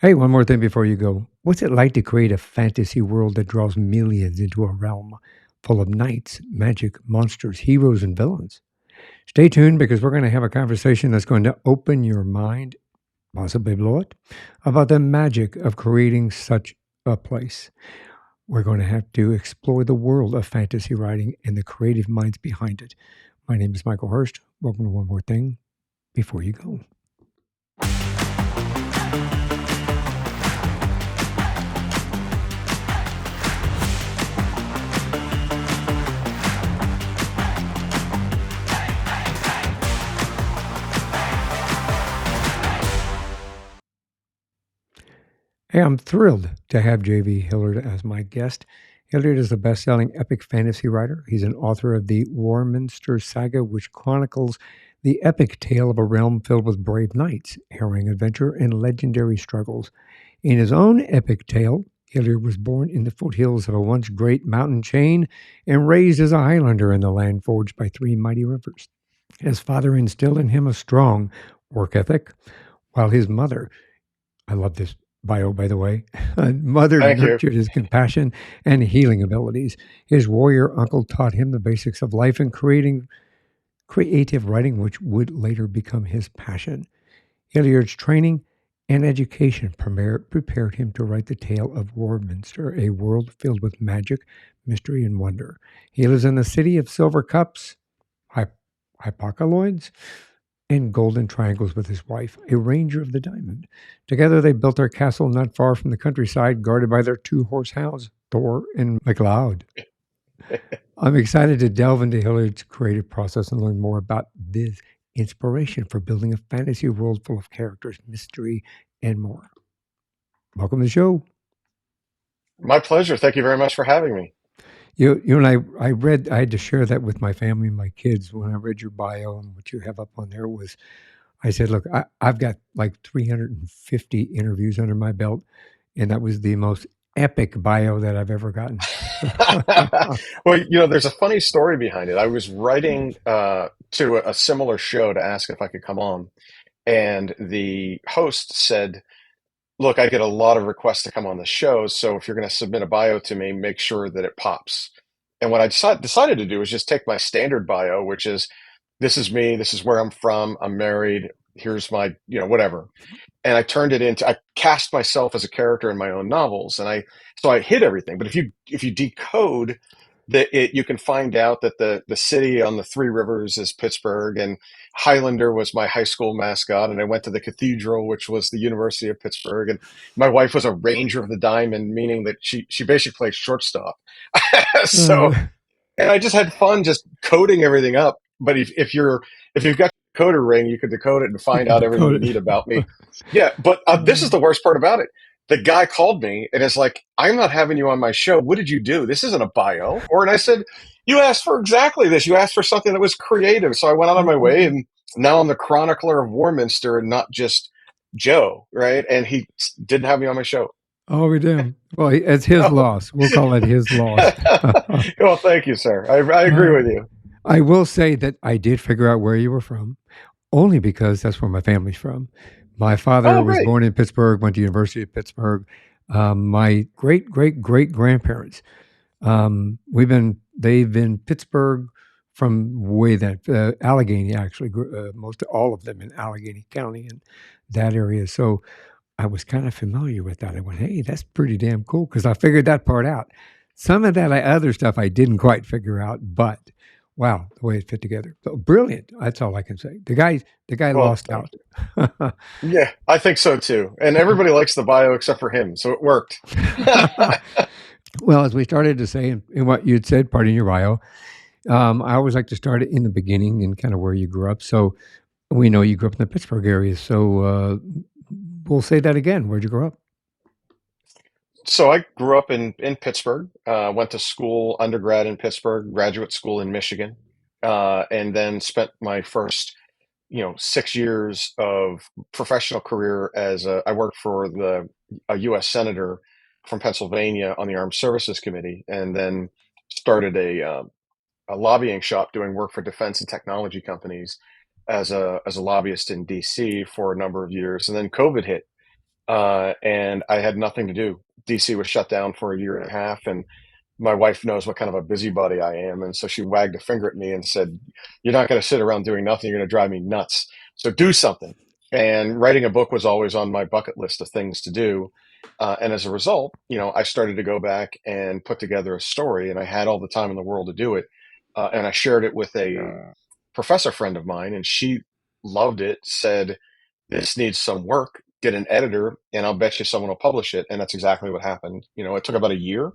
Hey, one more thing before you go. What's it like to create a fantasy world that draws millions into a realm full of knights, magic, monsters, heroes, and villains? Stay tuned because we're going to have a conversation that's going to open your mind, possibly blow it, about the magic of creating such a place. We're going to have to explore the world of fantasy writing and the creative minds behind it. My name is Michael Herst. Welcome to One More Thing Before You Go. Hey, I'm thrilled to have J.V. Hilliard as my guest. Hilliard is a best-selling epic fantasy writer. He's an author of the Warminster Saga, which chronicles the epic tale of a realm filled with brave knights, harrowing adventure, and legendary struggles. In his own epic tale, Hilliard was born in the foothills of a once great mountain chain and raised as a Highlander in the land forged by three mighty rivers. His father instilled in him a strong work ethic, while his mother, I love this bio, by the way. Mother Thank you. nurtured his compassion and healing abilities. His warrior uncle taught him the basics of life and creating creative writing, which would later become his passion. Hilliard's training and education prepared him to write the tale of Warminster, a world filled with magic, mystery, and wonder. He lives in the city of silver cups, hypocycloids, and golden triangles with his wife, a ranger of the diamond. Together they built their castle not far from the countryside, guarded by their two horse hounds, Thor and McLeod. I'm excited to delve into Hilliard's creative process and learn more about this inspiration for building a fantasy world full of characters, mystery, and more. Welcome to the show. My pleasure. Thank you very much for having me. You and I had to share that with my family and my kids when I read your bio and what you have up on there was I said, look, I've got like 350 interviews under my belt, and that was the most epic bio that I've ever gotten. Well, there's a funny story behind it. I was writing to a similar show to ask if I could come on, and the host said, "Look, I get a lot of requests to come on the show, so if you're going to submit a bio to me, make sure that it pops." And what I decided to do was just take my standard bio, which is, "This is me. This is where I'm from. I'm married. Here's my, whatever." And I turned it into, I cast myself as a character in my own novels, and I hid everything. But if you decode that, you can find out that the city on the three rivers is Pittsburgh, and Highlander was my high school mascot, and I went to the cathedral, which was the University of Pittsburgh, and my wife was a ranger of the diamond, meaning that she basically played shortstop. So, uh, and I just had fun just coding everything up. But if you've got a decoder ring, you can decode it and you find can out everything you decode need about it. me. Yeah, but this is the worst part about it. The guy called me and is like, "I'm not having you on my show. What did you do? This isn't a bio." And I said, "You asked for exactly this. You asked for something that was creative." So I went out on my way, and now I'm the chronicler of Warminster and not just Joe, right? And he didn't have me on my show. Oh, we do. Well, it's his No. loss. We'll call it his loss. Well, thank you, sir. I agree Uh, with you. I will say that I did figure out where you were from, only because that's where my family's from. My father Oh, was great. born in Pittsburgh, went to University of Pittsburgh. My great great great grandparents, they've been Pittsburgh from way then. Allegheny actually, most all of them in Allegheny County and that area. So I was kind of familiar with that. I went, hey, that's pretty damn cool because I figured that part out. Some of that other stuff I didn't quite figure out, but wow, the way it fit together. So brilliant. That's all I can say. The guy Well, lost thank out. you. Yeah, I think so too. And everybody likes the bio except for him, so it worked. Well, as we started to say in what you'd said, part in your bio, I always like to start it in the beginning and kind of where you grew up. So we know you grew up in the Pittsburgh area. So we'll say that again. Where'd you grow up? So I grew up in Pittsburgh, went to school, undergrad in Pittsburgh, graduate school in Michigan, and then spent my first, 6 years of professional career I worked for a U.S. senator from Pennsylvania on the Armed Services Committee, and then started a lobbying shop doing work for defense and technology companies as a lobbyist in D.C. for a number of years, and then COVID hit. and I had nothing to do. DC was shut down for a year and a half, and my wife knows what kind of a busybody I am, and so she wagged a finger at me and said, "You're not going to sit around doing nothing. You're going to drive me nuts. So do something." And writing a book was always on my bucket list of things to do. And as a result, I started to go back and put together a story, and I had all the time in the world to do it. And I shared it with a professor friend of mine, and she loved it, said, "This needs some work. Get an editor, and I'll bet you someone will publish it." And that's exactly what happened. It took about a year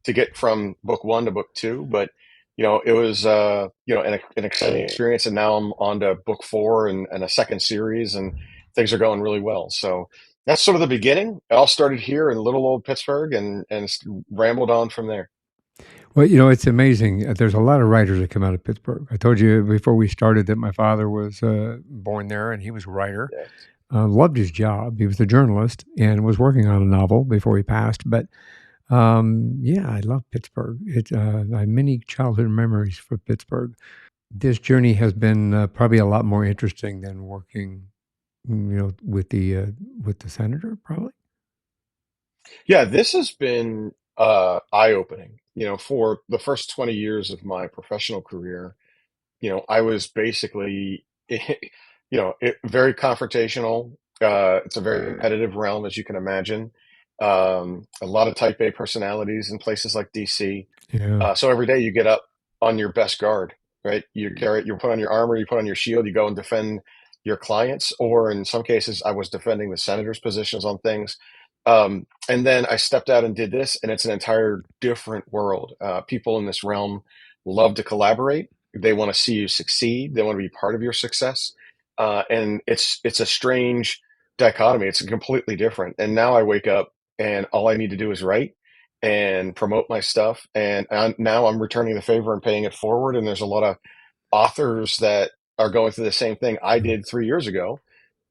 to get from book one to book two, but it was an exciting experience. And now I'm on to book four and a second series, and things are going really well. So that's sort of the beginning. It all started here in little old Pittsburgh, and rambled on from there. Well, it's amazing. There's a lot of writers that come out of Pittsburgh. I told you before we started that my father was born there, and he was a writer. Yes. Loved his job. He was a journalist and was working on a novel before he passed. But yeah, I love Pittsburgh. I have many childhood memories for Pittsburgh. This journey has been probably a lot more interesting than working, with the senator, probably. Yeah, this has been eye-opening. For the first 20 years of my professional career, I was basically, very confrontational. It's a very competitive realm, as you can imagine. A lot of type A personalities in places like DC. Yeah. So every day you get up on your best guard, right? You put on your armor, you put on your shield, you go and defend your clients, or in some cases, I was defending the senator's positions on things. And then I stepped out and did this, and it's an entire different world. People in this realm love to collaborate. They want to see you succeed. They want to be part of your success. And it's a strange dichotomy. It's completely different. And now I wake up and all I need to do is write and promote my stuff. And now I'm returning the favor and paying it forward. And there's a lot of authors that are going through the same thing I did 3 years ago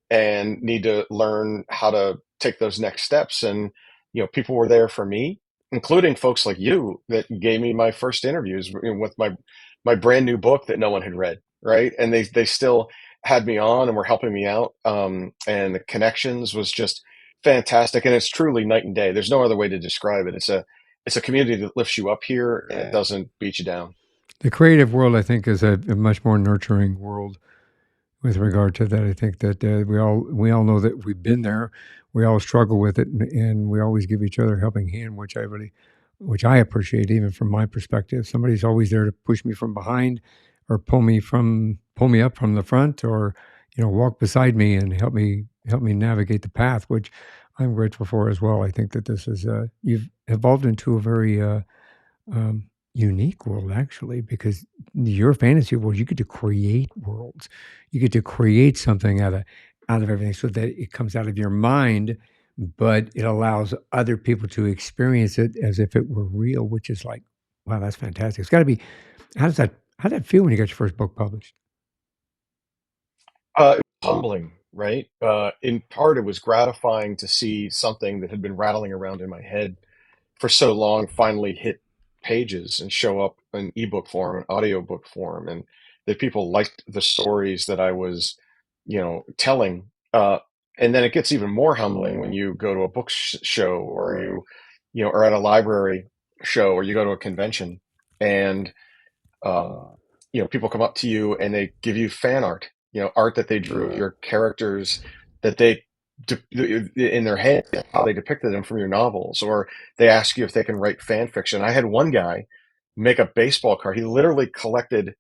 and need to learn how to take those next steps. And, people were there for me, including folks like you that gave me my first interviews with my brand new book that no one had read. Right. And they still had me on and were helping me out. And the connections was just fantastic. And it's truly night and day. There's no other way to describe it. It's a community that lifts you up here and it doesn't beat you down. The creative world, I think, is a much more nurturing world with regard to that. I think that we all know that we've been there. We all struggle with it, and we always give each other a helping hand, which I appreciate, even from my perspective. Somebody's always there to push me from behind, or pull me up from the front, or walk beside me and help me navigate the path, which I'm grateful for as well. I think that this is you've evolved into a very unique world, actually, because your fantasy world, you get to create worlds. You get to create something out of everything, so that it comes out of your mind, but it allows other people to experience it as if it were real, which is like, wow, that's fantastic. It's got to be. How did that feel when you got your first book published? It was humbling, right? In part, it was gratifying to see something that had been rattling around in my head for so long finally hit pages and show up in ebook form and audiobook form, and that people liked the stories that I was, telling. And then it gets even more humbling when you go to a book show, or are at a library show, or you go to a convention, and uh, people come up to you and they give you fan art, art that they drew of your characters that they in their head, how they depicted them from your novels, or they ask you if they can write fan fiction. I had one guy make a baseball card. He literally collected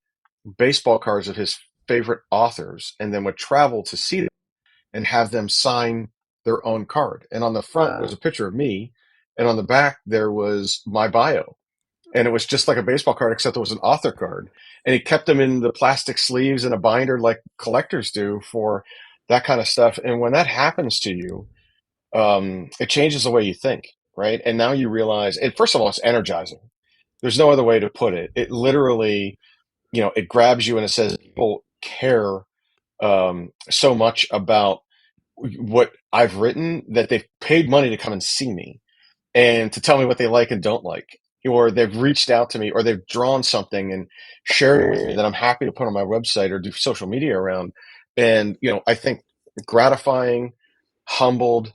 baseball cards of his favorite authors and then would travel to see them and have them sign their own card. And on the front was a picture of me, and on the back there was my bio, and it was just like a baseball card, except it was an author card. And he kept them in the plastic sleeves in a binder like collectors do for that kind of stuff. And when that happens to you, it changes the way you think, right? And now you realize, and first of all, it's energizing. There's no other way to put it. It literally, it grabs you and it says people care so much about what I've written that they've paid money to come and see me and to tell me what they like and don't like, or they've reached out to me, or they've drawn something and shared it with me that I'm happy to put on my website or do social media around. And I think gratifying, humbled,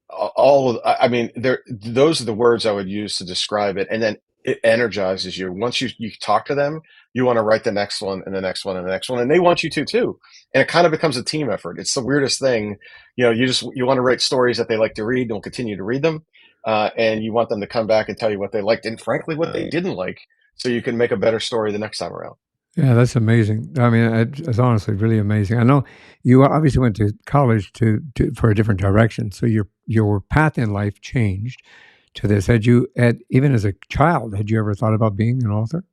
all of, I mean, there, those are the words I would use to describe it. And then it energizes you. Once you talk to them, you want to write the next one and the next one and the next one, and they want you to too. And it kind of becomes a team effort. It's the weirdest thing. You want to write stories that they like to read and will continue to read them. And you want them to come back and tell you what they liked and frankly, what they didn't like. So you can make a better story the next time around. Yeah, that's amazing. I mean, it's honestly really amazing. I know you obviously went to college for a different direction, so your path in life changed to this. Even as a child, had you ever thought about being an author?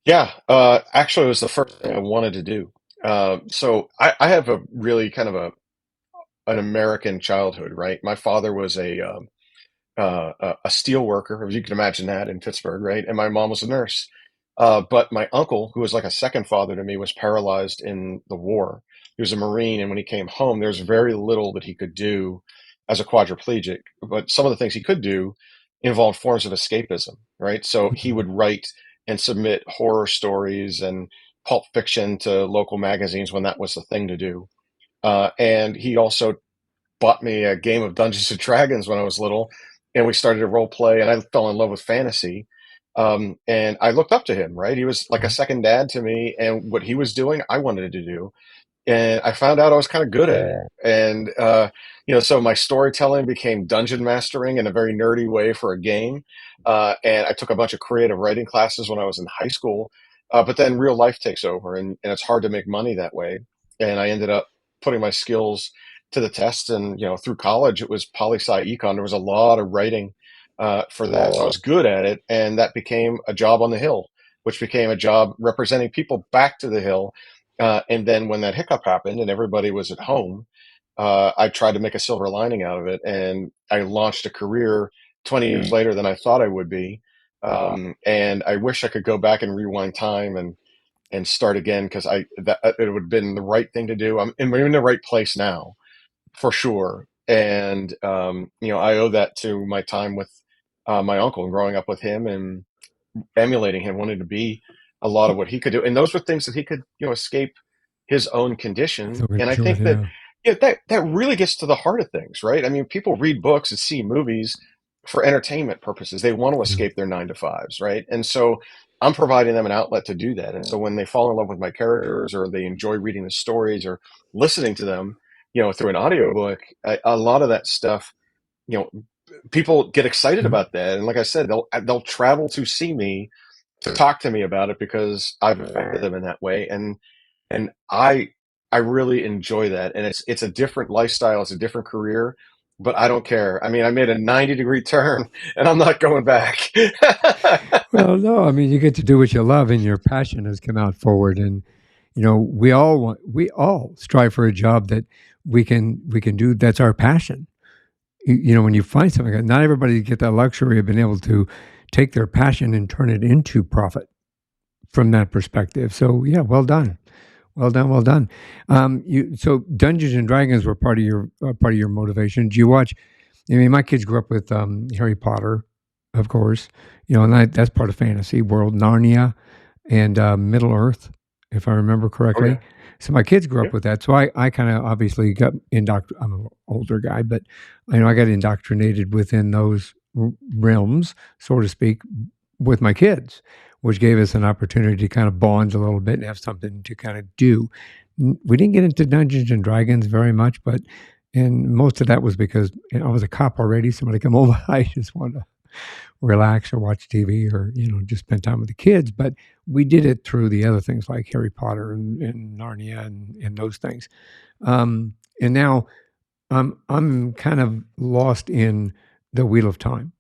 Yeah, actually, it was the first thing I wanted to do. So I have a really kind of an American childhood, right? My father was a steel worker, as you can imagine that in Pittsburgh, right? And my mom was a nurse. But my uncle, who was like a second father to me, was paralyzed in the war. He was a Marine, and when he came home, there was very little that he could do as a quadriplegic. But some of the things he could do involved forms of escapism, right? So he would write and submit horror stories and pulp fiction to local magazines when that was the thing to do. And he also bought me a game of Dungeons and Dragons when I was little, and we started to role play, and I fell in love with fantasy. And I looked up to him, right? He was like a Mhm. second dad to me, and what he was doing, I wanted to do. And I found out I was kind of good at it. And, so my storytelling became dungeon mastering in a very nerdy way for a game. And I took a bunch of creative writing classes when I was in high school. But then real life takes over, and it's hard to make money that way. And I ended up putting my skills to the test. And, through college, it was poli sci econ. There was a lot of writing for that. So I was good at it. And that became a job on the Hill, which became a job representing people back to the Hill. And then when that hiccup happened and everybody was at home, I tried to make a silver lining out of it, and I launched a career 20 years later than I thought I would be. And I wish I could go back and rewind time and start again because it would have been the right thing to do. We're in the right place now for sure, and I owe that to my time with my uncle and growing up with him and emulating him, wanting to be a lot of what he could do. And those were things that he could, escape his own condition. So And I enjoyed, think that, yeah. that really gets to the heart of things, right? I mean, people read books and see movies for entertainment purposes. They want to Yeah. escape their 9 to 5s, right? And so I'm providing them an outlet to do that. And so when they fall in love with my characters or they enjoy reading the stories or listening to them, through an audiobook, a lot of that stuff, you know, people get excited Yeah. about that. And like I said, they'll travel to see me to talk to me about it because I've affected them in that way. And I really enjoy that. And it's a different lifestyle, it's a different career, but I don't care. I mean, I made a 90-degree turn and I'm not going back. Well, no, I mean, you get to do what you love, and your passion has come out forward. And we all strive for a job that we can do. That's our passion. When you find something, not everybody get that luxury of being able to take their passion and turn it into profit from that perspective. So yeah, well done. Well done, well done. So Dungeons and Dragons were part of your motivation. Do you watch? I mean, my kids grew up with Harry Potter, of course. And that's part of fantasy world, Narnia, and Middle Earth, if I remember Oh yeah. correctly. So my kids grew Yeah. up with that. So I kind of obviously got indoctrinated. I'm an older guy, but I got indoctrinated within those realms, so to speak, with my kids, which gave us an opportunity to kind of bond a little bit and have something to kind of do. We didn't get into Dungeons and Dragons very much, and most of that was because I was a cop already. Somebody come over, I just wanted to relax or watch TV or just spend time with the kids. But we did it through the other things like Harry Potter and Narnia and those things. And now I'm kind of lost in the Wheel of Time.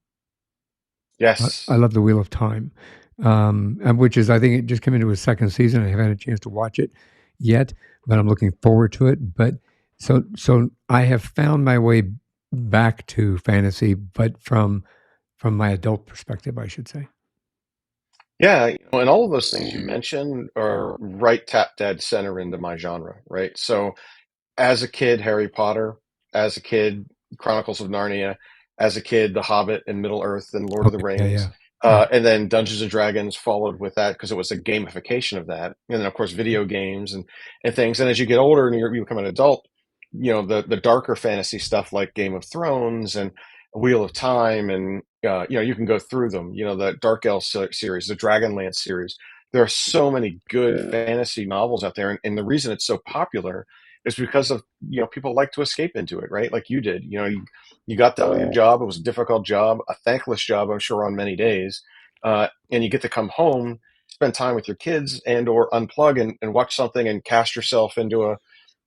I Yes. love the Wheel of Time, and which is I think it just came into a second season. I haven't had a chance to watch it yet, but I'm looking forward to it. But so I have found my way back to fantasy, but from my adult perspective, I should say. Yeah, and all of those things you mentioned are right tap dead center into my genre, right? So as a kid, Harry Potter, as a kid, Chronicles of Narnia, as a kid, The Hobbit and Middle Earth and Lord Oh of the yeah, Rings. yeah, yeah. And then Dungeons and Dragons followed with that because it was a gamification of that. And then, of course, video games and things. And as you get older and you become an adult, the darker fantasy stuff like Game of Thrones and Wheel of Time, and you can go through them. The Dark Elf series, the Dragonlance series. There are so many good fantasy novels out there, and the reason it's so popular is because of people like to escape into it, right? Like you did. You got done with your job. It was a difficult job, a thankless job, I'm sure, on many days, and you get to come home, spend time with your kids, and or unplug and watch something and cast yourself into a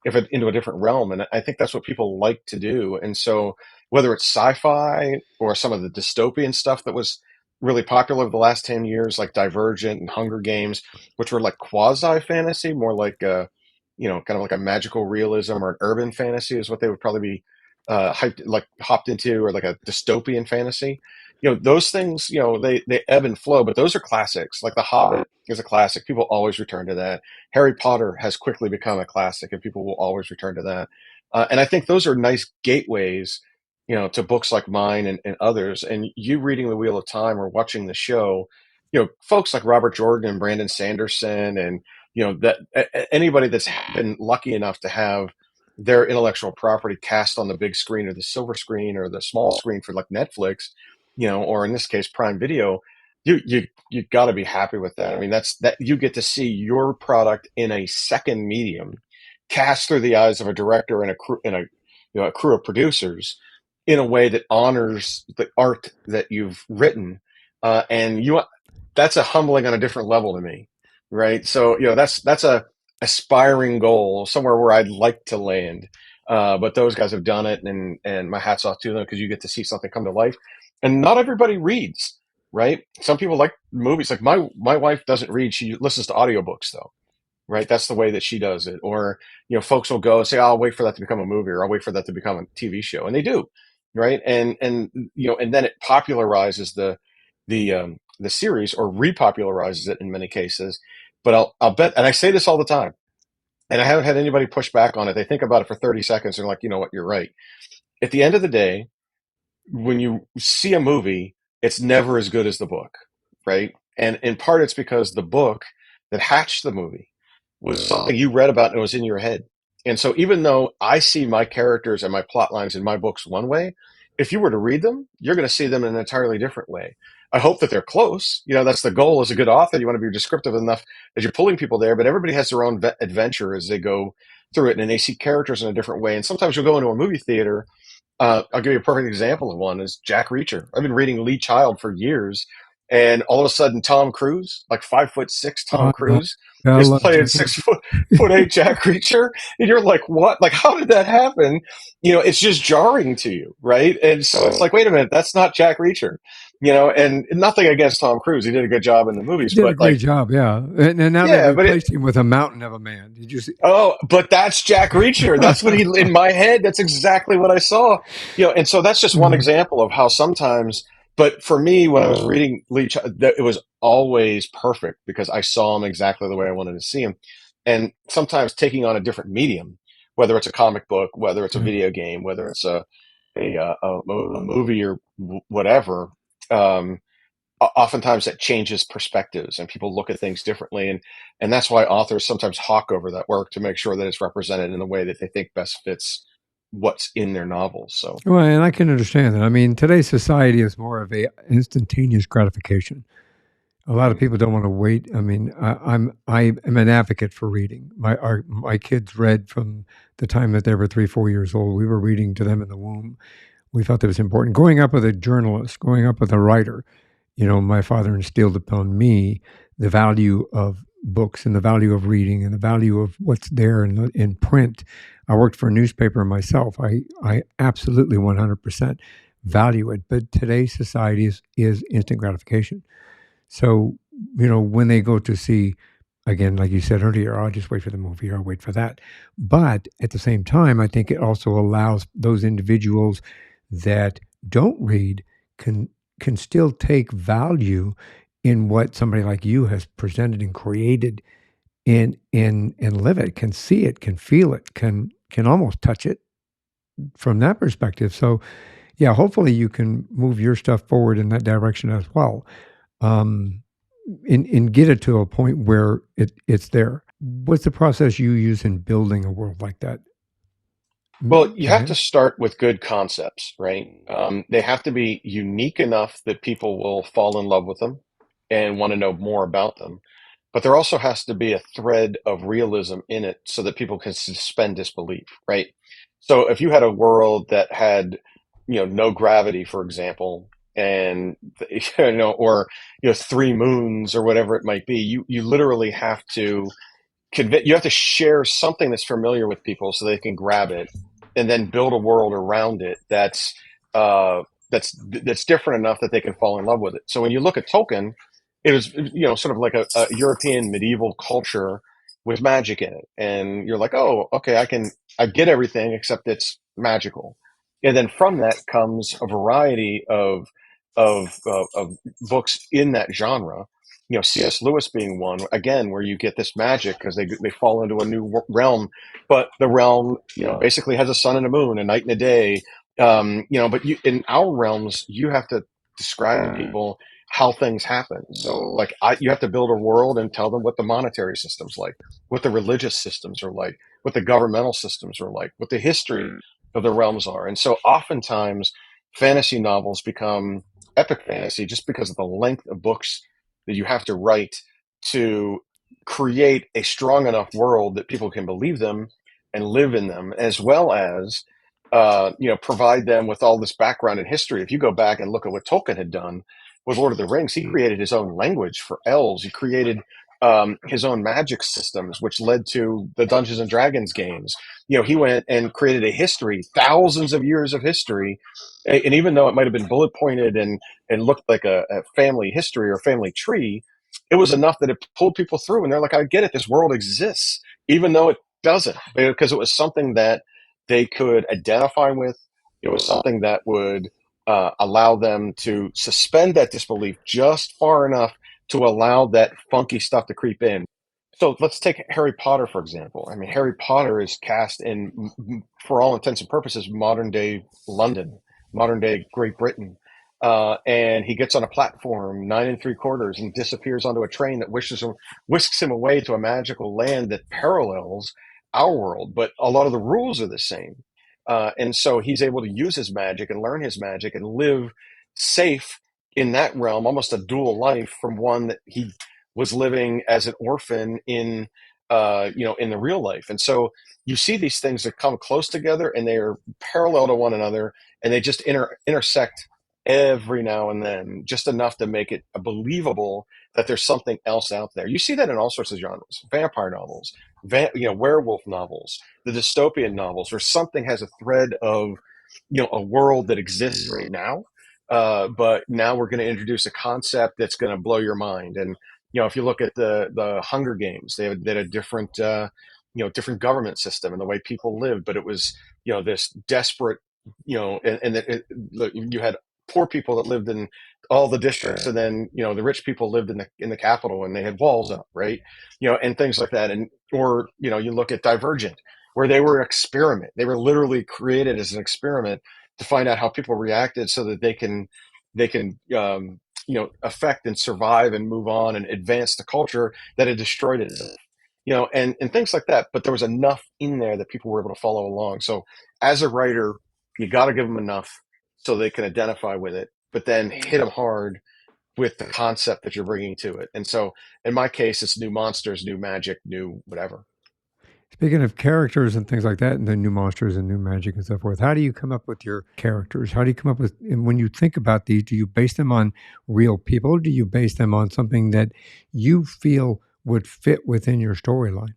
different realm. And I think that's what people like to do. And so whether it's sci-fi or some of the dystopian stuff that was really popular over the last 10 years, like Divergent and Hunger Games, which were like quasi fantasy, more like kind of like a magical realism or an urban fantasy is what they would probably be hopped into, or like a dystopian fantasy. Those things, they ebb and flow, but those are classics. Like The Hobbit is a classic. People always return to that. Harry Potter has quickly become a classic, and people will always return to that. And I think those are nice gateways, to books like mine and others. And you reading The Wheel of Time or watching the show, folks like Robert Jordan and Brandon Sanderson, and that anybody that's been lucky enough to have their intellectual property cast on the big screen or the silver screen or the small screen for like Netflix, or in this case Prime Video, you got to be happy with that. I mean, that's that you get to see your product in a second medium, cast through the eyes of a director and a crew of producers, in a way that honors the art that you've written, and that's a humbling on a different level to me, right? So that's a aspiring goal, somewhere where I'd like to land. But those guys have done it, and my hat's off to them, because you get to see something come to life. And not everybody reads, right? Some people like movies. Like my wife doesn't read; she listens to audiobooks, though, right? That's the way that she does it. Or folks will go and say, "I'll wait for that to become a movie, or I'll wait for that to become a TV show," and they do, right? And then it popularizes the series, or repopularizes it in many cases. But I'll bet, and I say this all the time, and I haven't had anybody push back on it. They think about it for 30 seconds and they're like, you know what, you're right. At the end of the day, when you see a movie, it's never as good as the book, right? And in part, it's because the book that hatched the movie was something you read about and it was in your head. And so, even though I see my characters and my plot lines in my books one way, if you were to read them, you're going to see them in an entirely different way. I hope that they're close. That's the goal as a good author. You want to be descriptive enough that you're pulling people there, but everybody has their own adventure as they go through it, and they see characters in a different way. And sometimes you'll go into a movie theater. I'll give you a perfect example of one is Jack Reacher. I've been reading Lee Child for years, and all of a sudden Tom Cruise, like 5'6" Tom I Cruise, is love playing Jack six Reacher. foot eight Jack Reacher, and you're like, what? Like, how did that happen? It's just jarring to you, right? And so it's like, wait a minute, that's not Jack Reacher. And nothing against Tom Cruise, he did a good job in the He movies, did a but great like, job, yeah. And now they've yeah, but replaced him with a mountain of a man. Did you see? oh, but that's Jack Reacher. That's what he, in my head, that's exactly what I saw. And so that's just one Uh, example of how sometimes, but for me, when I was reading it was always perfect because I saw him exactly the way I wanted to see him. And sometimes taking on a different medium, whether it's a comic book, whether it's a yeah. video game, whether it's a movie or whatever, um, oftentimes that changes perspectives and people look at things differently, and that's why authors sometimes hawk over that work to make sure that it's represented in the way that they think best fits what's in their novels. So Well, and I can understand that. I mean, today's society is more of a instantaneous gratification. A lot of mm, people don't want to wait. I mean, I am an advocate for reading. My kids read from the time that they were 3, 4 years old. We were reading to them in the womb. We felt it was important. Growing up with a journalist, growing up with a writer, my father instilled upon me the value of books and the value of reading and the value of what's there in print. I worked for a newspaper myself. I absolutely 100% value it. But today's society is instant gratification. So, when they go to see, again, like you said earlier, I'll just wait for the movie or I'll wait for that. But at the same time, I think it also allows those individuals that don't read can still take value in what somebody like you has presented and created and live it, can see it, can feel it, can almost touch it from that perspective. So yeah, hopefully you can move your stuff forward in that direction as well. Um, and get it to a point where it's there. What's the process you use in building a world like that? Well, you Go have to ahead. start with good concepts, right? They have to be unique enough that people will fall in love with them and want to know more about them. But there also has to be a thread of realism in it so that people can suspend disbelief, right? So if you had a world that had, no gravity, for example, and or three moons or whatever it might be, you literally have to you have to share something that's familiar with people so they can grab it, and then build a world around it uh, that's different enough that they can fall in love with it. So when you look at Tolkien, it was sort of like a European medieval culture with magic in it, and you're like, oh, okay, I get everything except it's magical, and then from that comes a variety of books in that genre. C.S. Lewis being one, again, where you get this magic because they fall into a new realm, but the realm, basically has a sun and a moon, a night and a day. But in our realms, you have to describe to people how things happen. So, like, you have to build a world and tell them what the monetary system's like, what the religious systems are like, what the governmental systems are like, what the history of the realms are. And so, oftentimes, fantasy novels become epic fantasy just because of the length of books that you have to write to create a strong enough world that people can believe them and live in them, as well as provide them with all this background and history. If you go back and look at what Tolkien had done with Lord of the Rings, he created his own language for elves. He created his own magic systems, which led to the Dungeons and Dragons games. He went and created a history, thousands of years of history, and even though it might have been bullet pointed and looked like a family history or family tree, it was enough that it pulled people through, and they're like, I get it, this world exists, even though it doesn't, because it was something that they could identify with. It was something that would allow them to suspend that disbelief just far enough to allow that funky stuff to creep in. So let's take Harry Potter, for example. I mean, Harry Potter is cast in, for all intents and purposes, modern day London, modern day Great Britain. And he gets on a platform 9 3/4 and disappears onto a train that whisks him away to a magical land that parallels our world, but a lot of the rules are the same. And so he's able to use his magic and learn his magic and live safe in that realm, almost a dual life from one that he was living as an orphan in the real life. And so you see these things that come close together and they are parallel to one another, and they just intersect every now and then, just enough to make it believable that there's something else out there. You see that in all sorts of genres: vampire novels, werewolf novels, the dystopian novels, where something has a thread of a world that exists right now, but now we're going to introduce a concept that's going to blow your mind. And if you look at the Hunger Games, they had a different different government system and the way people lived, but it was this desperate, and you had poor people that lived in all the districts, and then the rich people lived in the capital, and they had walls up, right? And things like that. And or you look at Divergent, where they were experiment. They were literally created as an experiment to find out how people reacted, so that they can affect and survive and move on and advance the culture that had destroyed it. And things like that. But there was enough in there that people were able to follow along. So as a writer, you got to give them enough so they can identify with it, but then hit them hard with the concept that you're bringing to it. And so in my case, it's new monsters, new magic, new whatever. Speaking of characters and things like that, and the new monsters and new magic and so forth, how do you come up with your characters? How do you come up with, and when you think about these, do you base them on real people? Or do you base them on something that you feel would fit within your storyline?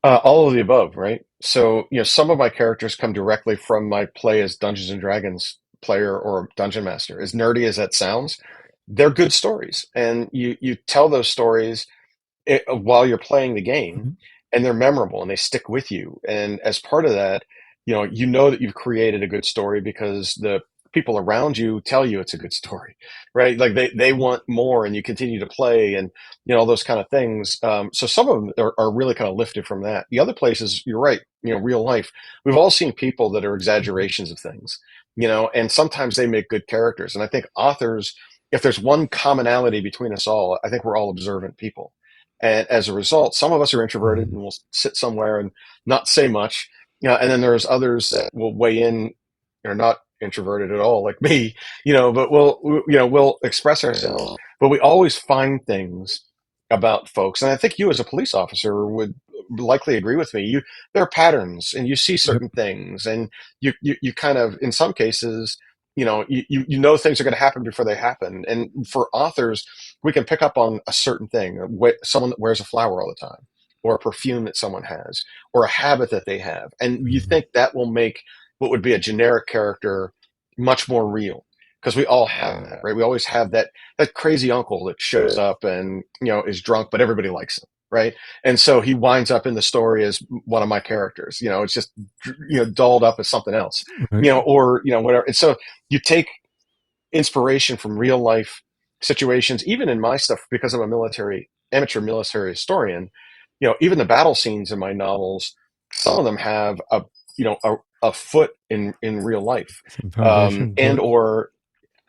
All of the above, right? So, some of my characters come directly from my play as Dungeons and Dragons player or dungeon master. As nerdy as that sounds, they're good stories, and you tell those stories while you're playing the game, Mhm. and they're memorable and they stick with you. And as part of that, you know that you've created a good story because the people around you tell you it's a good story, right? Like they want more, and you continue to play, and all those kind of things. So some of them are really kind of lifted from that. The other places, you're right, real life. We've all seen people that are exaggerations of things, and sometimes they make good characters. And I think authors, if there's one commonality between us all, I think we're all observant people. And as a result, some of us are introverted Mhm. and will sit somewhere and not say much. and then there's others that will weigh in, are not introverted at all, like me, but we'll express ourselves, but we always find things about folks. And I think you as a police officer would likely agree with me. There are patterns, and you see Yep. certain things, and you kind of, in some cases, you know things are going to happen before they happen. And for authors, we can pick up on a certain thing, someone that wears a flower all the time, or a perfume that someone has, or a habit that they have. And you Mhm. think that will make what would be a generic character much more real. Because we all have that, right? We always have that crazy uncle that shows up and is drunk, but everybody likes him, right? And so he winds up in the story as one of my characters. It's just dolled up as something else, Right. or whatever. And so you take inspiration from real life situations, even in my stuff, because I'm a amateur military historian. Even the battle scenes in my novels, some of them have a foot in real life, Some foundation to and it. or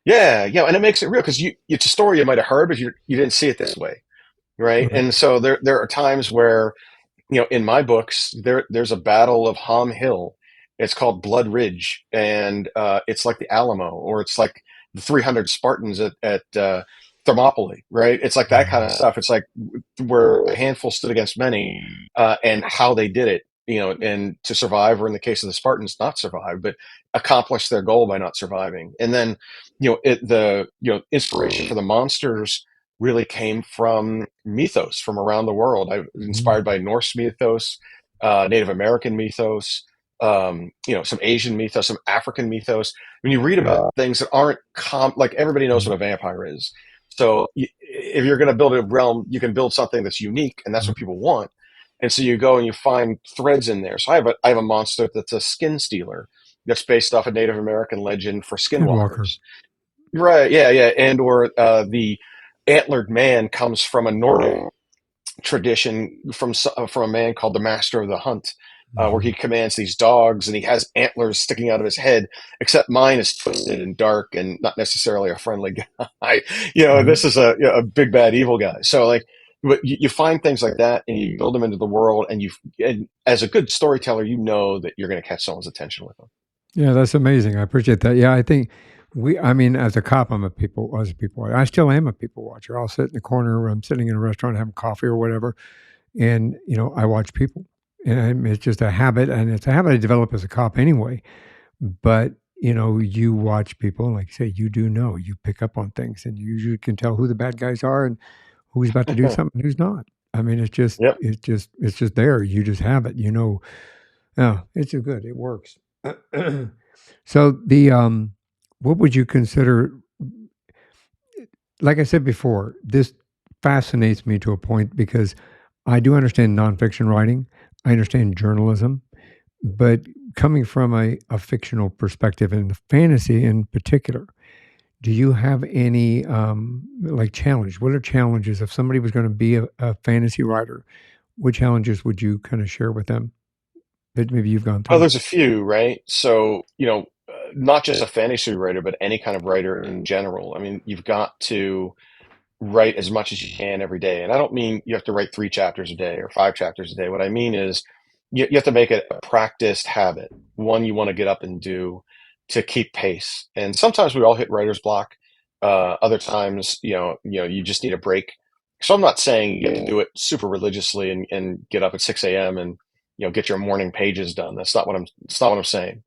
and it makes it real because it's a story you might have heard, but you didn't see it this way, right? Right. And so there are times where in my books, there's a battle of Ham Hill. It's called Blood Ridge, and it's like the Alamo, or it's like the 300 Spartans at Thermopylae, right? It's like that kind of Mhm. stuff. It's like where a handful stood against many, and how they did it, and to survive, or in the case of the Spartans, not survive, but accomplish their goal by not surviving. And then, the inspiration for the monsters really came from mythos from around the world. I was Mhm. inspired by Norse mythos, Native American mythos, some Asian mythos, some African mythos. When you read about things that aren't like everybody knows Right. what a vampire is. So if you're going to build a realm, you can build something that's unique, and that's what Right. people want. And so you go and you find threads in there. So I have a monster that's a skin stealer that's based off a Native American legend for Skinwalker. skinwalkers. Right. Yeah. Yeah. And or the antlered man comes from a Nordic tradition from a man called the Master of the Hunt, where he Mhm. commands these dogs and he has antlers sticking out of his head. Except mine is twisted and dark and not necessarily a friendly guy. Right. This is a big bad evil guy. So like, but you find things like that and you build them into the world, and as a good storyteller, you know that you're going to catch someone's attention with them. Yeah, that's amazing. I appreciate that. Yeah, I think I mean, as a cop, I was a people watcher. I still am a people watcher. I'll sit in the corner where I'm sitting in a restaurant having coffee or whatever, and, I watch people. And it's just a habit, and it's a habit I developed as a cop anyway. But, you watch people, and like you say, you do know, you pick up on things, and you usually can tell who the bad guys are and who's about to do something, who's not. I mean, Yep. it's just there. You just have it, Yeah, it's just good. It works. So what would you consider, like I said before, this fascinates me to a point because I do understand nonfiction writing. I understand journalism, but coming from a fictional perspective and fantasy in particular, do you have any like challenge? What are challenges if somebody was going to be a fantasy writer? What challenges would you kind of share with them that maybe you've gone Oh, through? there's a few, right? So, not just a fantasy writer, but any kind of writer in general. I mean, you've got to write as much as you can every day. And I don't mean you have to write 3 chapters a day or 5 chapters a day. What I mean is you have to make it a practiced habit, one you want to get up and do to keep pace. And sometimes we all hit writer's block. Other times, you just need a break. So I'm not saying you have to do it super religiously and get up at 6 a.m. and get your morning pages done. That's not what I'm saying.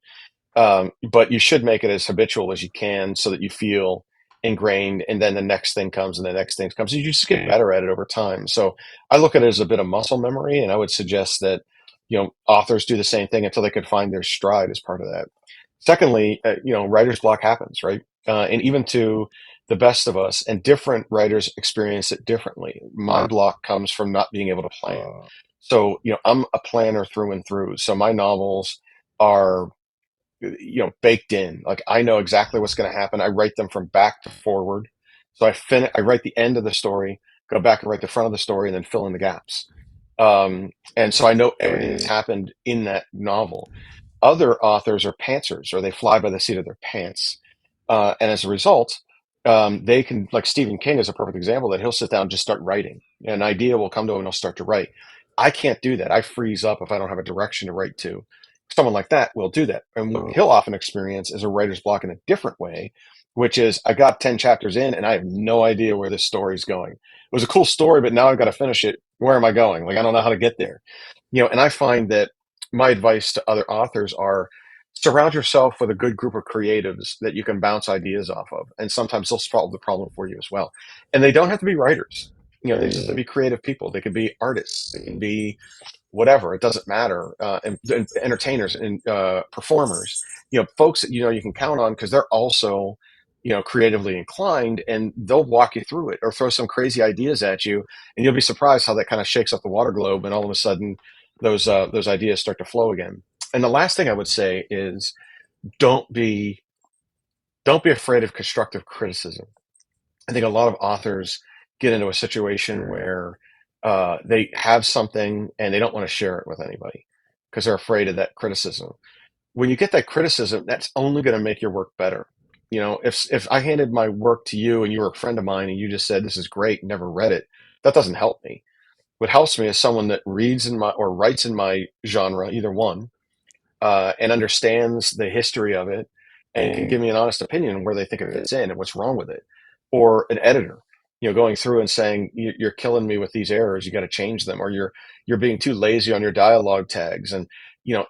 But you should make it as habitual as you can so that you feel ingrained, and then the next thing comes and the next thing comes. You just get better at it over time. So I look at it as a bit of muscle memory, and I would suggest that authors do the same thing until they could find their stride as part of that. Secondly, writer's block happens, right? And even to the best of us, and different writers experience it differently. My block comes from not being able to plan. So, I'm a planner through and through. So my novels are baked in. Like I know exactly what's going to happen. I write them from back to forward. So I write the end of the story, go back and write the front of the story, and then fill in the gaps. And so I know everything that's happened in that novel. Other authors are pantsers, or they fly by the seat of their pants. And as a result, they can, like Stephen King is a perfect example, that he'll sit down and just start writing. An idea will come to him and he'll start to write. I can't do that. I freeze up if I don't have a direction to write to. someone like that will do that. And what he'll often experience is a writer's block in a different way, which is I got 10 chapters in and I have no idea where this story's going. It was a cool story, but now I've got to finish it. Where am I going? Like, I don't know how to get there. And I find that my advice to other authors are surround yourself with a good group of creatives that you can bounce ideas off of. And sometimes they'll solve the problem for you as well. And they don't have to be writers. They just have to be creative people. They could be artists. They can be whatever, it doesn't matter, and entertainers and performers, folks that you can count on because they're also creatively inclined, and they'll walk you through it or throw some crazy ideas at you, and you'll be surprised how that kind of shakes up the water globe, and all of a sudden those ideas start to flow again. And the last thing I would say is don't be don't be afraid of constructive criticism. I think a lot of authors get into a situation where they have something and they don't want to share it with anybody because they're afraid of that criticism. When you get that criticism, that's only going to make your work better. If I handed my work to you and you were a friend of mine and you just said this is great, never read it, that doesn't help me. What helps me is someone that reads in my or writes in my genre, either one, and understands the history of it and can give me an honest opinion where they think it fits in and what's wrong with it. Or an editor, going through and saying, you're killing me with these errors, you got to change them, or you're being too lazy on your dialogue tags. And,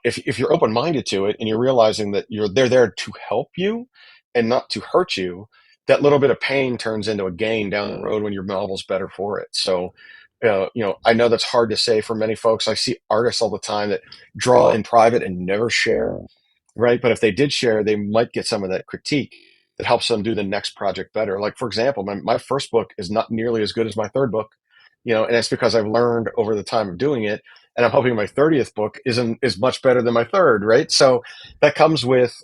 if you're open-minded to it and you're realizing that they're there to help you and not to hurt you, that little bit of pain turns into a gain down the road when your novel's better for it. So, I know that's hard to say for many folks. I see artists all the time that draw in private and never share, right? But if they did share, they might get some of that critique that helps them do the next project better. Like, for example, my first book is not nearly as good as my third book, and it's because I've learned over the time of doing it. And I'm hoping my 30th book is much better than my third, right? So that comes with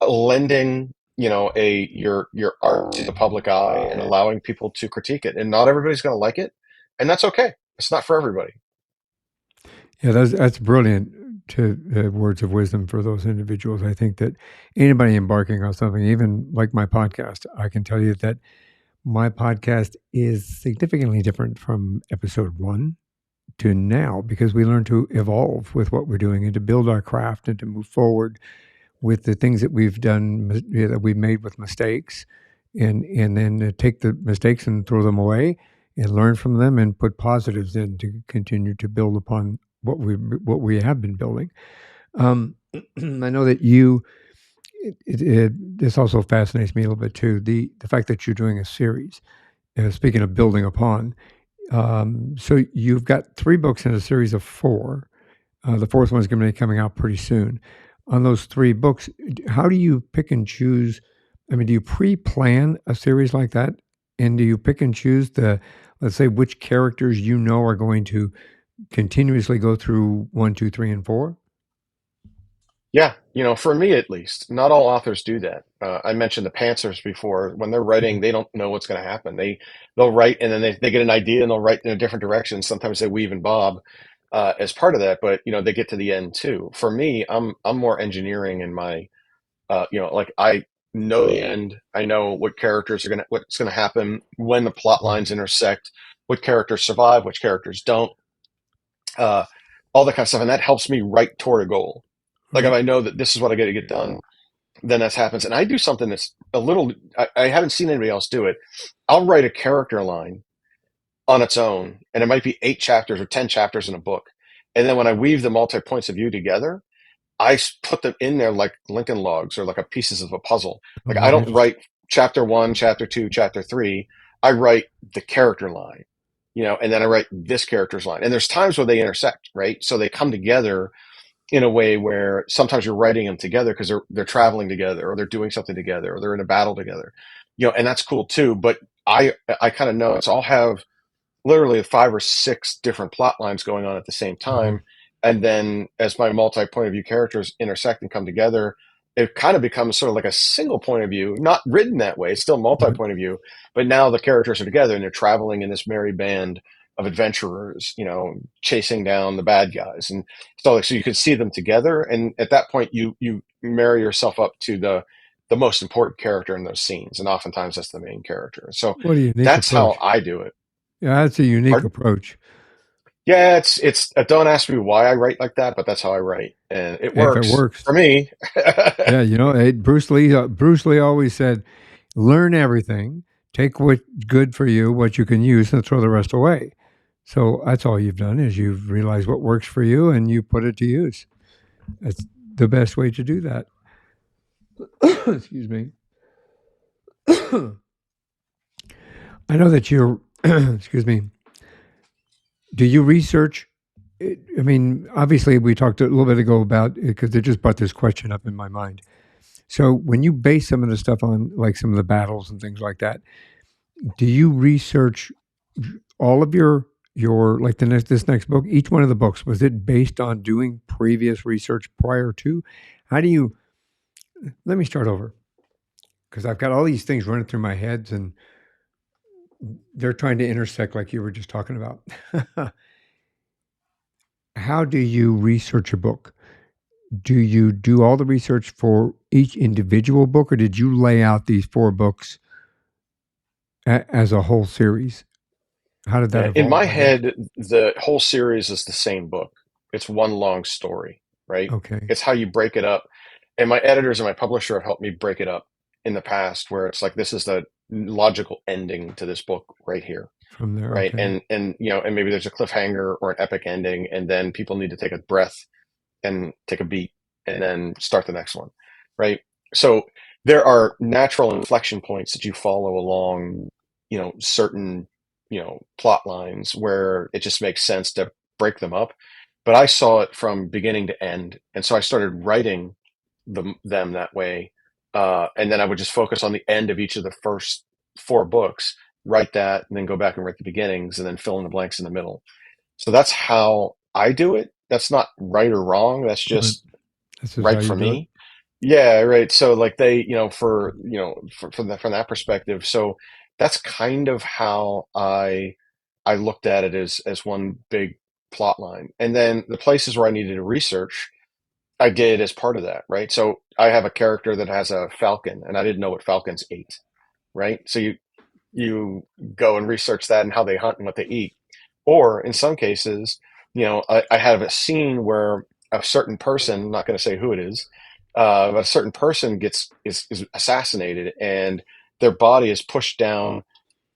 lending, your art to the public eye and allowing people to critique it. And not everybody's going to like it, and that's okay. It's not for everybody. Yeah, that's brilliant to words of wisdom for those individuals. I think that anybody embarking on something, even like my podcast, I can tell you that my podcast is significantly different from episode one to now because we learn to evolve with what we're doing and to build our craft and to move forward with the things that we've done, that we've made with mistakes, and then take the mistakes and throw them away and learn from them and put positives in to continue to build upon what we have been building. I know that this also fascinates me a little bit too. The fact that you're doing a series. Speaking of building upon, so you've got 3 books in a series of 4. The 4th one's going to be coming out pretty soon. On those 3 books, how do you pick and choose? I mean, do you pre-plan a series like that, and do you pick and choose let's say, which characters are going to continuously go through 1, 2, 3, and 4? Yeah, for me at least, not all authors do that. I mentioned the pantsers before. When they're writing, they don't know what's going to happen. They'll write and then they get an idea and they'll write in a different direction. Sometimes they weave and bob as part of that, but they get to the end too. For me, I'm more engineering in my like I know the end. I know what's gonna happen when the plot lines intersect, what characters survive, which characters don't, uh, all that kind of stuff, and that helps me write toward a goal. Like if Right. I know that this is what I got to get done, then that happens. And I do something that's a little. I haven't seen anybody else do it. I'll write a character line on its own, and it might be 8 chapters or 10 chapters in a book. And then when I weave the multi points of view together, I put them in there like Lincoln logs or like a pieces of a puzzle. Like I Oh, don't interesting. write chapter 1, chapter 2, chapter 3. I write the character line, and then I write this character's line. And there's times where they intersect, right? So they come together in a way where sometimes you're writing them together because they're traveling together or they're doing something together or they're in a battle together, and that's cool too. But I kind of know, so I'll have literally 5 or 6 different plot lines going on at the same Mhm. time. And then as my multi point of view characters intersect and come together, it kind of becomes sort of like a single point of view, not written that way, it's still multi Right. point of view, but now the characters are together and they're traveling in this merry band of adventurers, chasing down the bad guys. And so you can see them together. And at that point, you marry yourself up to the most important character in those scenes. And oftentimes that's the main character. So What a unique that's how approach. I do it. Yeah, that's a unique Pardon? approach. Yeah, it's don't ask me why I write like that, but that's how I write, and it If it works works. for me. Yeah, Bruce Lee always said, "Learn everything, take what's good for you, what you can use, and throw the rest away." So that's all you've done is you've realized what works for you and you put it to use. That's the best way to do that. Excuse me. I know that you're. Excuse me. Do you research? I mean, obviously, we talked a little bit ago about it because it just brought this question up in my mind. So, when you base some of the stuff on, like some of the battles and things like that, do you research all of your like the next this next book? Each one of the books, was it based on doing previous research prior to? How do you? Let me start over because I've got all these things running through my heads and they're trying to intersect, like you were just talking about. How do you research a book? Do you do all the research for each individual book, or did you lay out these 4 books as a whole series? How did that In evolve, my I guess? head, the whole series is the same book. It's one long story, right? Okay, It's how you break it up. And my editors and my publisher have helped me break it up in the past, where it's like this is the logical ending to this book right here, from there, right? okay. And maybe there's a cliffhanger or an epic ending, and then people need to take a breath and take a beat and then start the next one, right? So there are natural inflection points that you follow along, certain, plot lines where it just makes sense to break them up. But I saw it from beginning to end, and so I started writing them that way. And then I would just focus on the end of each of the first 4 books, write that, and then go back and write the beginnings, and then fill in the blanks in the middle. So that's how I do it. That's not right or wrong. That's Right. just This is how right you for do it. me. Yeah, right. So like they, from that perspective. So that's kind of how I looked at it as one big plot line. And then the places where I needed to research, I did as part of that, right? So I have a character that has a falcon, and I didn't know what falcons ate, right? So you go and research that and how they hunt and what they eat. Or in some cases, I have a scene where a certain person, I'm not going to say who it is, but a certain person is assassinated, and their body is pushed down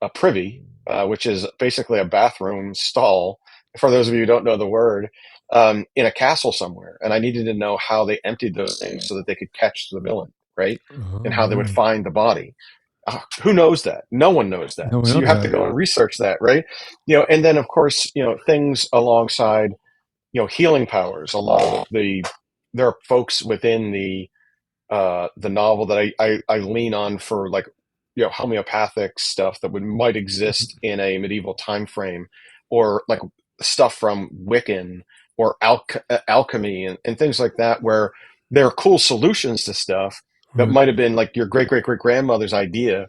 a privy, which is basically a bathroom stall. For those of you who don't know the word, in a castle somewhere, and I needed to know how they emptied those things so that they could catch the villain, right? And how they would Oh, find the body. Who knows that? No one knows that. no one So you knows have to that. go and research that, right? And then of course, things alongside, healing powers. Along there are folks within the novel that I lean on for, like, homeopathic stuff that might exist Mhm. in a medieval time frame, or like stuff from Wiccan or alchemy and things like that, where there are cool solutions to stuff that Right. might have been like your great great great grandmother's idea,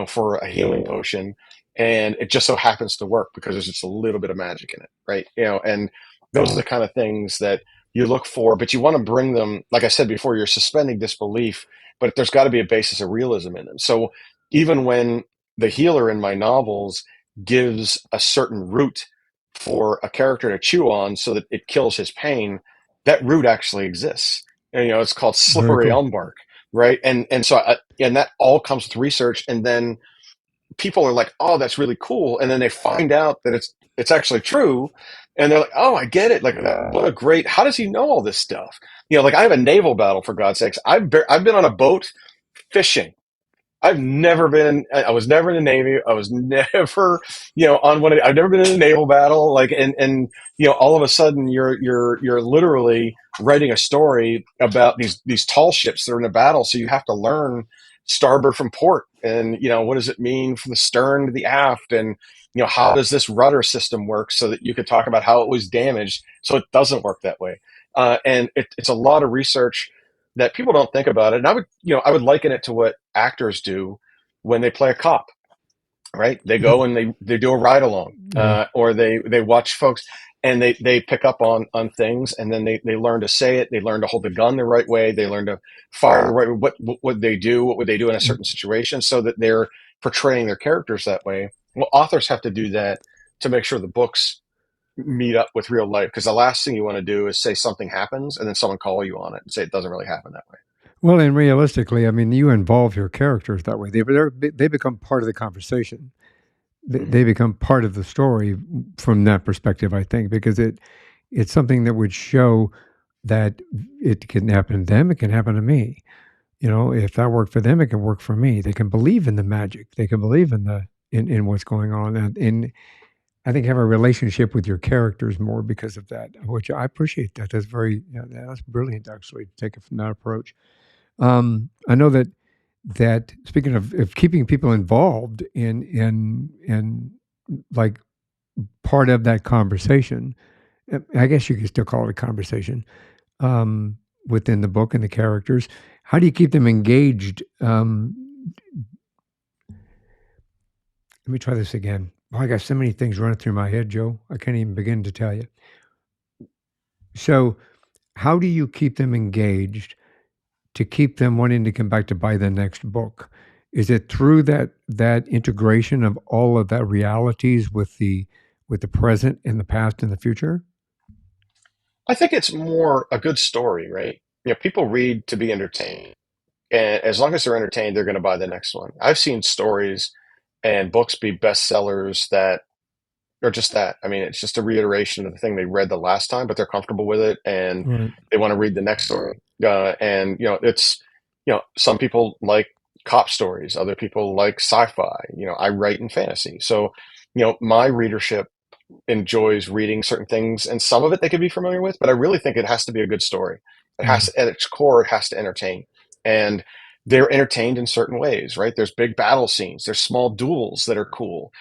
for a healing potion, and it just so happens to work because there's just a little bit of magic in it, right? And those are the kind of things that you look for, but you want to bring them, like I said before, you're suspending disbelief, but there's got to be a basis of realism in them. So even when the healer in my novels gives a certain root for a character to chew on so that it kills his pain, that root actually exists. And, it's called Very slippery cool. Embark, right? And that all comes with research, and then people are like, "Oh, that's really cool," and then they find out that it's actually true, and they're like, "Oh, I get it! Like, what a great! How does he know all this stuff?" Like I have a naval battle, for God's sakes. I've been on a boat fishing. I've never been. I was never in the Navy. I was never, on one. I've never been in a naval battle. Like, and all of a sudden, you're literally writing a story about these tall ships that are in a battle. So you have to learn starboard from port, and what does it mean from the stern to the aft, and how does this rudder system work, so that you could talk about how it was damaged, so it doesn't work that way. And it's a lot of research that people don't think about it. And I would liken it to what actors do when they play a cop, right? They Yeah. go and they do a ride along, Yeah. or they watch folks, and they pick up on things, and then they learn to say it. They learn to hold the gun the right way. They learn to fire the right way. What would they do? What would they do in a certain situation, so that they're portraying their characters that way? Well, authors have to do that to make sure the books meet up with real life, because the last thing you want to do is say something happens and then someone call you on it and say it doesn't really happen that way. Well, and realistically, I mean, you involve your characters that way. They become part of the conversation. They Hmm. become part of the story from that perspective, I think, because it's something that would show that it can happen to them, it can happen to me. You know, if that worked for them, it can work for me. They can believe in the magic. They can believe in in what's going on, and I think have a relationship with your characters more because of that. Which I appreciate that. That's very that's brilliant actually to take it from that approach. I know that speaking of keeping people involved in like part of that conversation, I guess you could still call it a conversation um, within the book and the characters. How do you keep them engaged? Let me try this again. Oh, I got so many things running through my head, Joe. I can't even begin to tell you. So, how do you keep them engaged to keep them wanting to come back to buy the next book? Is it through that integration of all of that realities with the present and the past and the future? I think it's more a good story, right? People read to be entertained. And as long as they're entertained, they're going to buy the next one. I've seen stories and books be bestsellers that are just that. I mean, it's just a reiteration of the thing they read the last time, but they're comfortable with it and Right. they want to read the next story. And it's some people like cop stories, other people like sci-fi. I write in fantasy, so my readership enjoys reading certain things, and some of it they could be familiar with, but I really think it has to be a good story. It has Mm, to, at its core, it has to entertain. And they're entertained in certain ways, right? There's big battle scenes, there's small duels that are cool.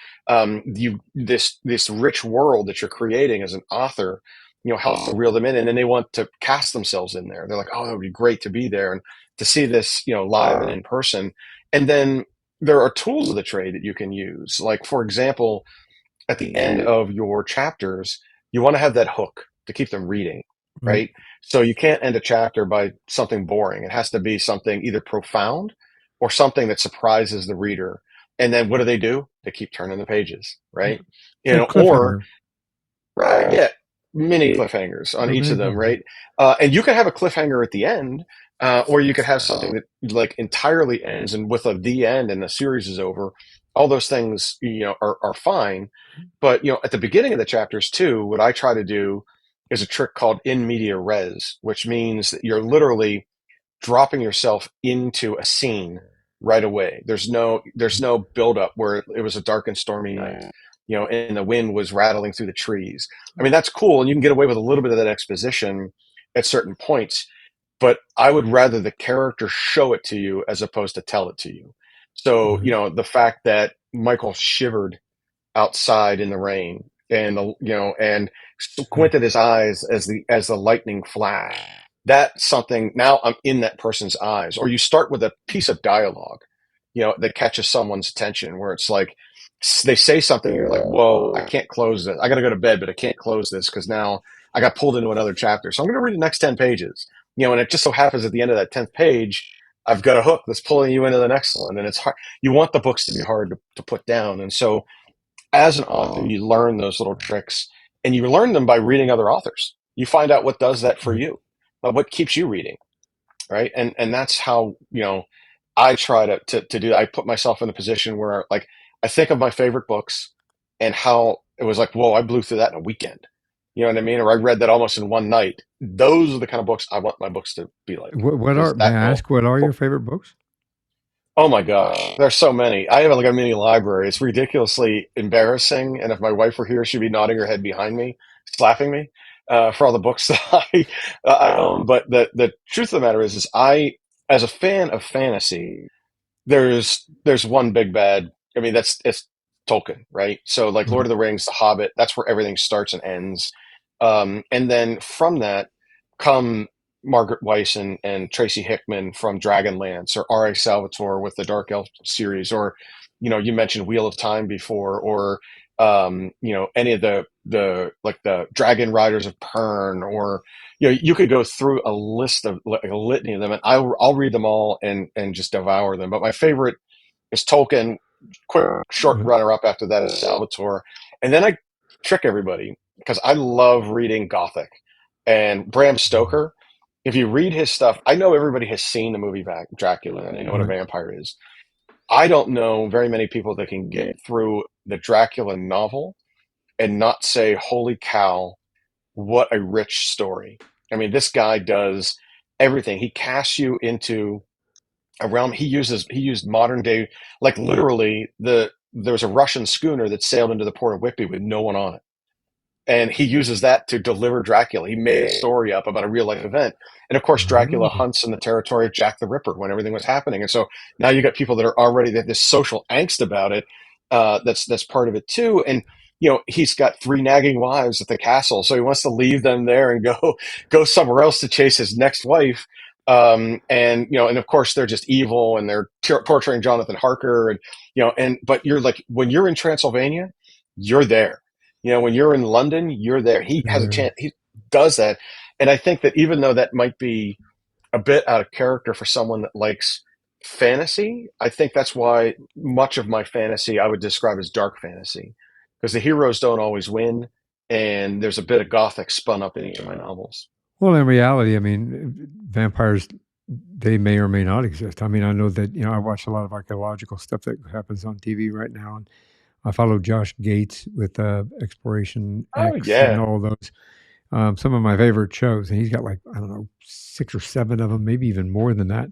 This rich world that you're creating as an author, helps to reel them in, and then they want to cast themselves in there. They're like, oh, that would be great to be there and to see this, live and in person. And then there are tools of the trade that you can use. Like, for example, at the end of your chapters, you want to have that hook to keep them reading, right. right? So you can't end a chapter by something boring. It has to be something either profound or something that surprises the reader. And then what do? They keep turning the pages, right? A Or cliffhanger. right, yeah, mini cliffhangers on A each mini of them, cliffhanger. right? And you can have a cliffhanger at the end, or you could have something that like entirely ends and with the end and the series is over. All those things, are fine. But at the beginning of the chapters too, what I try to do is a trick called in media res, which means that you're literally dropping yourself into a scene right away. There's no build up where it was a dark and stormy night, and the wind was rattling through the trees. I mean, that's cool, and you can get away with a little bit of that exposition at certain points. But I would rather the character show it to you as opposed to tell it to you. So, Right. the fact that Michael shivered outside in the rain and Yeah. squinted his eyes as the lightning flashed, that's something. Now I'm in that person's eyes. Or you start with a piece of dialogue that catches someone's attention, where it's like they say something, you're like, whoa, I can't close this, I gotta go to bed, but I can't close this because now I got pulled into another chapter, so I'm going to read the next 10 pages. And it just so happens at the end of that 10th page I've got a hook that's pulling you into the next one, and it's hard. You want the books to be hard to put down. And so as an author, you learn those little tricks, and you learn them by reading other authors. You find out what does that for Right. you, what keeps you reading, right? And that's how I try to do that. I put myself in a position where, like, I think of my favorite books and how it was like, whoa, I blew through that in a weekend. You know what I mean? Or I read that almost in one night. Those are the kind of books I want my books to be like, What because are may that I will. ask what are your favorite books? Oh my gosh, there's so many. I have like a mini library. It's ridiculously embarrassing, and if my wife were here, she'd be nodding her head behind me, slapping me for all the books that I own. But the truth of the matter is I, as a fan of fantasy, there's one big bad. I mean, it's Tolkien, right? So like Lord Right. of the Rings, The Hobbit, that's where everything starts and ends. And then from that come Margaret Weiss and Tracy Hickman from Dragonlance, or R.A. Salvatore with the Dark Elf series, or you mentioned Wheel of Time before, or any of the like the Dragon Riders of Pern, or you could go through a list of like a litany of them, and I'll read them all and just devour them. But my favorite is Tolkien. Quick short Right. runner up after that is Salvatore, and then I trick everybody because I love reading Gothic and Bram Stoker. If you read his stuff, I know everybody has seen the movie Dracula and they know what a Right. vampire is. I don't know very many people that can get through the Dracula novel and not say, "Holy cow, what a rich story." I mean, this guy does everything. He casts you into a realm. He used modern day, like literally there was a Russian schooner that sailed into the port of Whitby with no one on it, and he uses that to deliver Dracula. He made a story up about a real life event, and of course, Dracula Oh, hunts in the territory of Jack the Ripper when everything was happening, and so now you got people that are already that this social angst about it. That's part of it too, and he's got three nagging wives at the castle, so he wants to leave them there and go somewhere else to chase his next wife. And and of course they're just evil and they're torturing Jonathan Harker, and but you're like when you're in Transylvania, you're there. When you're in London, you're there. He you're has a there. chance. He does that. And I think that even though that might be a bit out of character for someone that likes fantasy, I think that's why much of my fantasy I would describe as dark fantasy, because the heroes don't always win. And there's a bit of gothic spun up in each of my novels. Well, in reality, I mean, vampires, they may or may not exist. I mean, I know that, I watch a lot of archaeological stuff that happens on TV right now. And I follow Josh Gates with Exploration Oh X and yeah. all those. Some of my favorite shows. And he's got like, I don't know, 6 or 7 of them, maybe even more than that.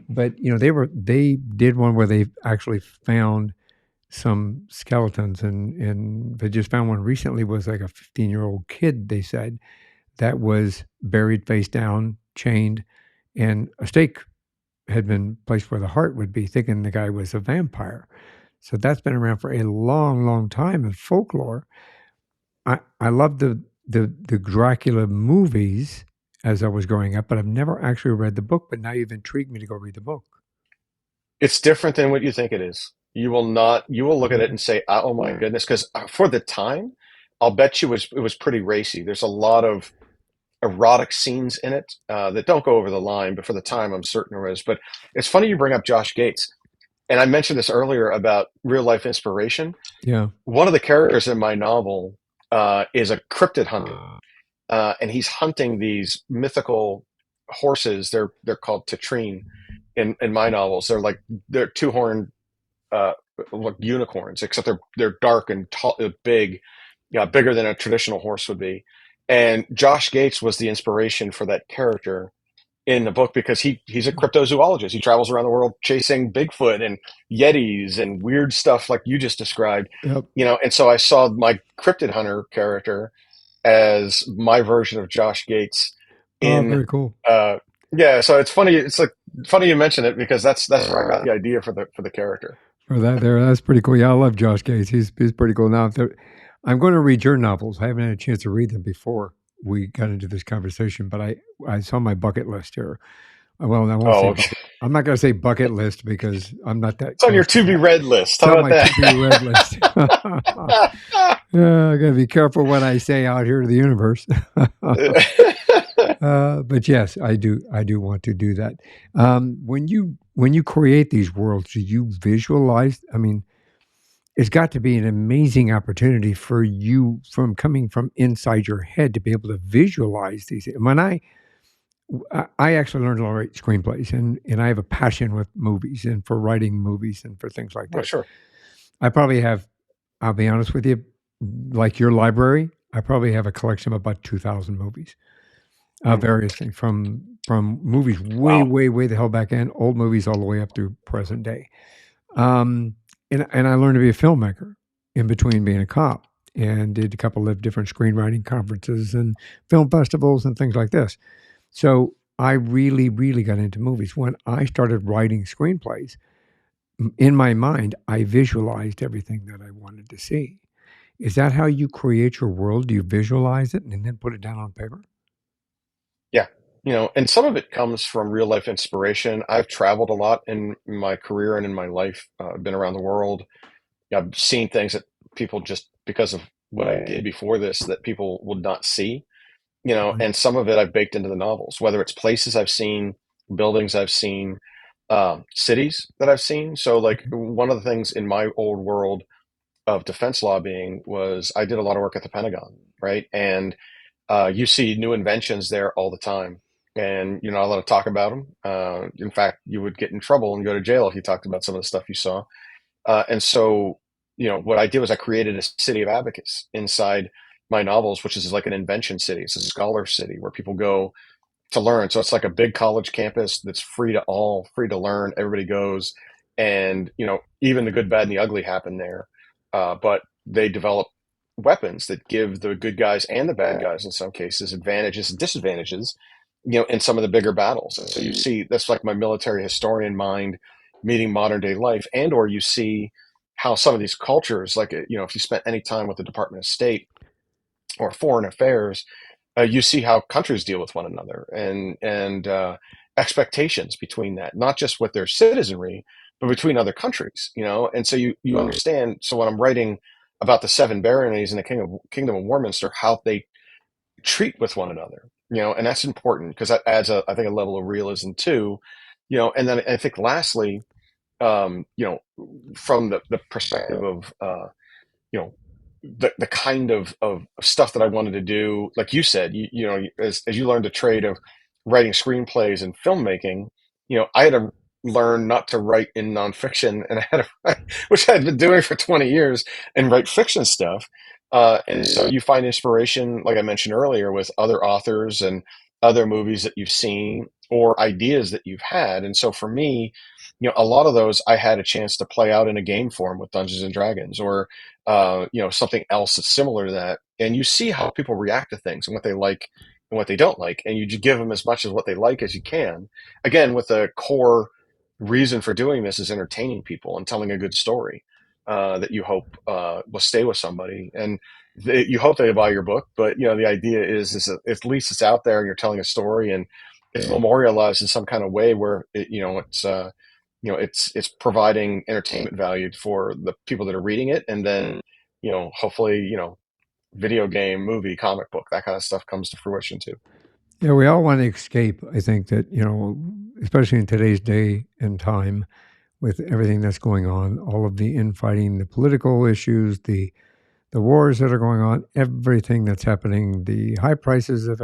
But, they did one where they actually found some skeletons and they just found one recently was like a 15-year-old kid, they said, that was buried face down, chained, and a stake had been placed where the heart would be, thinking the guy was a vampire. So that's been around for a long, long time in folklore. I love the Dracula movies as I was growing up, but I've never actually read the book. But now you've intrigued me to go read the book. It's different than what you think it is. You will not. You will look at it and say, "Oh my goodness," because for the time, I'll bet you it was pretty racy. There's a lot of erotic scenes in it that don't go over the line, but for the time, I'm certain there is. But it's funny you bring up Josh Gates, and I mentioned this earlier about real life inspiration. Yeah. One of the characters in my novel is a cryptid hunter, and he's hunting these mythical horses. They're called Tetrine in my novels. They're two horned uh, like unicorns, except they're dark and tall, big, bigger than a traditional horse would be. And Josh Gates was the inspiration for that character in the book because he's a cryptozoologist. He travels around the world chasing Bigfoot and Yetis and weird stuff like you just described. Yep. And so I saw my cryptid hunter character as my version of Josh Gates Oh, in very cool. uh yeah, so it's funny, it's like funny you mention it because that's where I got the idea for the character. For that there, that's pretty cool. Yeah, I love Josh Gates. He's pretty cool. Now, I'm going to read your novels. I haven't had a chance to read them before we got into this conversation, but I saw my bucket list here. Well, I won't say Oh, bucket. I'm not going to say bucket list because I'm not that it's on your close to to be that. read list. It's How on about my to be read list. that? I got to be careful what I say out here to the universe. But yes, I do. I do want to do that. When you create these worlds, do you visualize? I mean, it's got to be an amazing opportunity for you from coming from inside your head to be able to visualize these. When I actually learned to write screenplays, and I have a passion with movies and for writing movies and for things like Oh, this. sure. I probably have. I'll be honest with you, like your library, I probably have a collection of about 2,000 movies, Mm. various things from movies way, Wow. way, way the hell back in, old movies all the way up through present day. Um, and I learned to be a filmmaker in between being a cop, and did a couple of different screenwriting conferences and film festivals and things like this. So I really, really got into movies when I started writing screenplays. In my mind, I visualized everything that I wanted to see. Is that how you create your world? Do you visualize it and then put it down on paper? Yeah. And some of it comes from real life inspiration. I've traveled a lot in my career and in my life. I've been around the world. I've seen things that people just because of what I did before this that people would not see. Right. And some of it I've baked into the novels, whether it's places I've seen, buildings I've seen, cities that I've seen. So, like, Okay. one of the things in my old world of defense lobbying was I did a lot of work at the Pentagon. right? And you see new inventions there all the time, and you're not allowed to talk about them. In fact, you would get in trouble and go to jail if you talked about some of the stuff you saw. And so, what I did was I created a city of advocates inside my novels, which is like an invention city. It's a scholar city where people go to learn. So it's like a big college campus that's free to learn. Everybody goes, and even the good, bad, and the ugly happen there. But they develop weapons that give the good guys and the bad guys, in some cases, advantages and disadvantages. In some of the bigger battles. And so you see that's like my military historian mind meeting modern day life, and or you see how some of these cultures, like if you spent any time with the Department of State or Foreign Affairs, you see how countries deal with one another, and expectations between that, not just with their citizenry, but between other countries. And so you understand. So when I'm writing about the seven baronies in the Kingdom of Warminster, how they treat with one another, and that's important because that adds I think a level of realism too. And then I think lastly, from the perspective of you know the kind of stuff that I wanted to do, like you said, as you learned the trade of writing screenplays and filmmaking, I had to learn not to write in nonfiction, and I had to write, which I had been doing for 20 years, and write fiction stuff. And so you find inspiration, like I mentioned earlier, with other authors and other movies that you've seen or ideas that you've had. And so for me, a lot of those I had a chance to play out in a game form with Dungeons and Dragons, or something else that's similar to that. And you see how people react to things and what they like and what they don't like, and you just give them as much as what they like as you can. Again, with the core reason for doing this is entertaining people and telling a good story that you hope will stay with somebody, and you hope they buy your book. But the idea is that at least it's out there and you're telling a story, and it's memorialized in some kind of way where it's providing entertainment value for the people that are reading it, and then hopefully video game, movie, comic book, that kind of stuff comes to fruition too. Yeah, we all want to escape. I think that, especially in today's day and time, with everything that's going on, all of the infighting, the political issues, the wars that are going on, everything that's happening, the high prices of